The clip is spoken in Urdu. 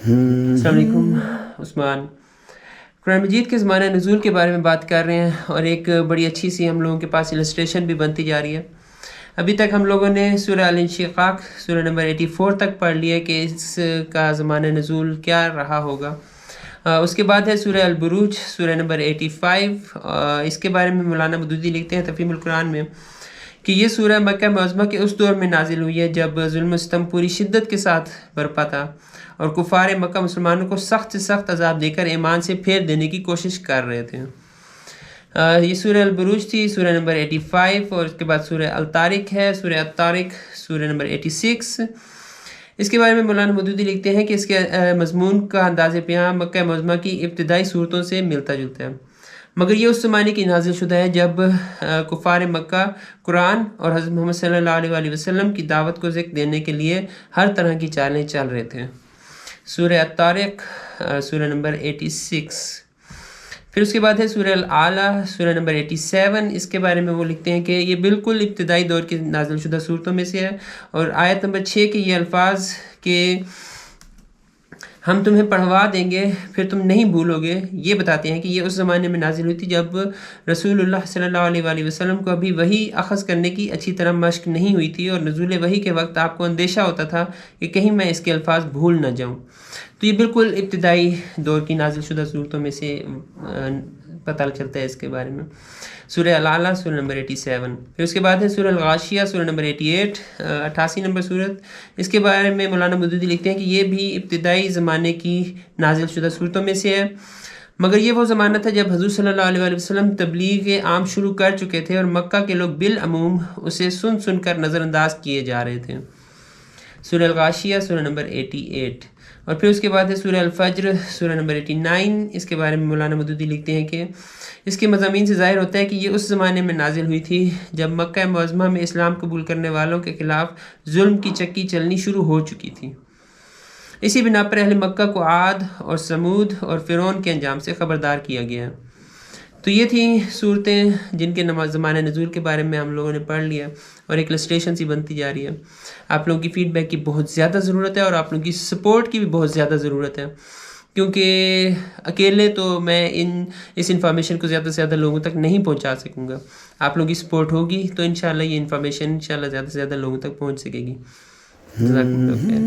السلام علیکم عثمان۔ قرآن مجید کے زمانہ نزول کے بارے میں بات کر رہے ہیں اور ایک بڑی اچھی سی ہم لوگوں کے پاس السٹریشن بھی بنتی جا رہی ہے۔ ابھی تک ہم لوگوں نے سورہ الانشقاق سورہ نمبر 84 تک پڑھ لیا کہ اس کا زمانہ نزول کیا رہا ہوگا۔ اس کے بعد ہے سورہ البروج سورہ نمبر 85۔ اس کے بارے میں مولانا مودودی لکھتے ہیں تفہیم القرآن میں کہ یہ سورہ مکہ معظمہ کے اس دور میں نازل ہوئی ہے جب ظلم و ستم پوری شدت کے ساتھ برپا تھا اور کفار مکہ مسلمانوں کو سخت سے سخت عذاب دے کر ایمان سے پھیر دینے کی کوشش کر رہے تھے۔ یہ سورہ البروج تھی سورہ نمبر 85، اور اس کے بعد سورہ الطارق ہے سورہ الطارق سورہ نمبر 86۔ اس کے بارے میں مولانا مودودی لکھتے ہیں کہ اس کے مضمون کا انداز بیان مکہ معظمہ کی ابتدائی صورتوں سے ملتا جلتا ہے، مگر یہ اس زمانے کی نازل شدہ ہے جب کفار مکہ قرآن اور حضرت محمد صلی اللہ علیہ وسلم کی دعوت کو ذکر دینے کے لیے ہر طرح کی چالیں چل رہے تھے۔ سورہ الطارق سورہ نمبر 86۔ پھر اس کے بعد ہے سورہ الاعلیٰ سورہ نمبر 87۔ اس کے بارے میں وہ لکھتے ہیں کہ یہ بالکل ابتدائی دور کی نازل شدہ صورتوں میں سے ہے، اور آیت نمبر 6 کے یہ الفاظ کہ ہم تمہیں پڑھوا دیں گے پھر تم نہیں بھولو گے، یہ بتاتے ہیں کہ یہ اس زمانے میں نازل ہوئی تھی جب رسول اللہ صلی اللہ علیہ وسلم کو ابھی وحی اخذ کرنے کی اچھی طرح مشق نہیں ہوئی تھی، اور نزول وحی کے وقت آپ کو اندیشہ ہوتا تھا کہ کہیں میں اس کے الفاظ بھول نہ جاؤں۔ تو یہ بالکل ابتدائی دور کی نازل شدہ صورتوں میں سے پتہ چلتا ہے اس کے بارے میں۔ سورہ الاعلیٰ سورہ نمبر 87۔ پھر اس کے بعد ہے سورہ الغاشیہ سورہ نمبر 88، 88 نمبر صورت۔ اس کے بارے میں مولانا مودودی لکھتے ہیں کہ یہ بھی ابتدائی زمانے کی نازل شدہ صورتوں میں سے ہے، مگر یہ وہ زمانہ تھا جب حضور صلی اللہ علیہ وسلم تبلیغ عام شروع کر چکے تھے اور مکہ کے لوگ بالعموم اسے سن کر نظر انداز کیے جا رہے تھے۔ سورہ الغاشیہ سورہ نمبر 88۔ اور پھر اس کے بعد ہے سورہ الفجر سورہ نمبر 89۔ اس کے بارے میں مولانا مودودی لکھتے ہیں کہ اس کے مضامین سے ظاہر ہوتا ہے کہ یہ اس زمانے میں نازل ہوئی تھی جب مکہ معظمہ میں اسلام قبول کرنے والوں کے خلاف ظلم کی چکی چلنی شروع ہو چکی تھی۔ اسی بنا پر اہل مکہ کو عاد اور سمود اور فرعون کے انجام سے خبردار کیا گیا۔ تو یہ تھیں صورتیں جن کے زمانہ نزول کے بارے میں ہم لوگوں نے پڑھ لیا، اور ایک السٹریشن سی بنتی جا رہی ہے۔ آپ لوگوں کی فیڈ بیک کی بہت زیادہ ضرورت ہے، اور آپ لوگوں کی سپورٹ کی بھی بہت زیادہ ضرورت ہے، کیونکہ اکیلے تو میں اس انفارمیشن کو زیادہ سے زیادہ لوگوں تک نہیں پہنچا سکوں گا۔ آپ لوگوں کی سپورٹ ہوگی تو انشاءاللہ یہ انفارمیشن انشاءاللہ زیادہ سے زیادہ لوگوں تک پہنچ سکے گی۔ جزاکم اللہ خیر۔